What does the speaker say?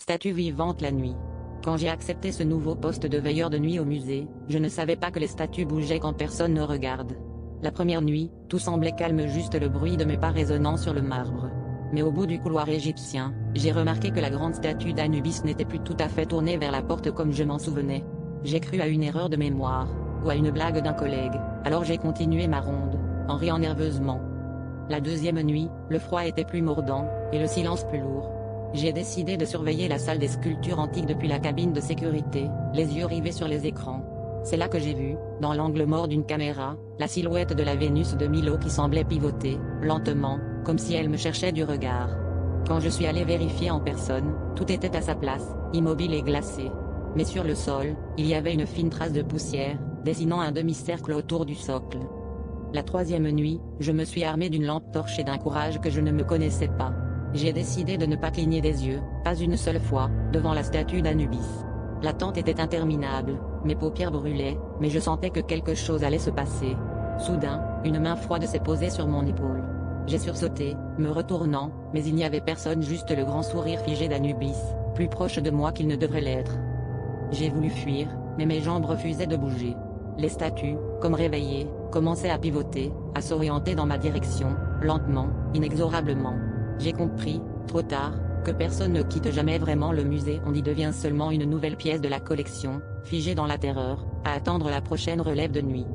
statue vivante la nuit. Quand j'ai accepté ce nouveau poste de veilleur de nuit au musée, je ne savais pas que les statues bougeaient quand personne ne regarde. La première nuit, tout semblait calme, juste le bruit de mes pas résonnant sur le marbre. Mais au bout du couloir égyptien, j'ai remarqué que la grande statue d'Anubis n'était plus tout à fait tournée vers la porte comme je m'en souvenais. J'ai cru à une erreur de mémoire, ou à une blague d'un collègue, alors j'ai continué ma ronde, en riant nerveusement. La deuxième nuit, le froid était plus mordant, et le silence plus lourd. J'ai décidé de surveiller la salle des sculptures antiques depuis la cabine de sécurité, les yeux rivés sur les écrans. C'est là que j'ai vu, dans l'angle mort d'une caméra, la silhouette de la Vénus de Milo qui semblait pivoter, lentement, comme si elle me cherchait du regard. Quand je suis allé vérifier en personne, tout était à sa place, immobile et glacé. Mais sur le sol, il y avait une fine trace de poussière, dessinant un demi-cercle autour du socle. La troisième nuit, je me suis armé d'une lampe torche et d'un courage que je ne me connaissais pas. J'ai décidé de ne pas cligner des yeux, pas une seule fois, devant la statue d'Anubis. L'attente était interminable, mes paupières brûlaient, mais je sentais que quelque chose allait se passer. Soudain, une main froide s'est posée sur mon épaule. J'ai sursauté, me retournant, mais il n'y avait personne, juste le grand sourire figé d'Anubis, plus proche de moi qu'il ne devrait l'être. J'ai voulu fuir, mais mes jambes refusaient de bouger. Les statues, comme réveillées, commençaient à pivoter, à s'orienter dans ma direction, lentement, inexorablement. J'ai compris, trop tard, que personne ne quitte jamais vraiment le musée, on y devient seulement une nouvelle pièce de la collection, figée dans la terreur, à attendre la prochaine relève de nuit.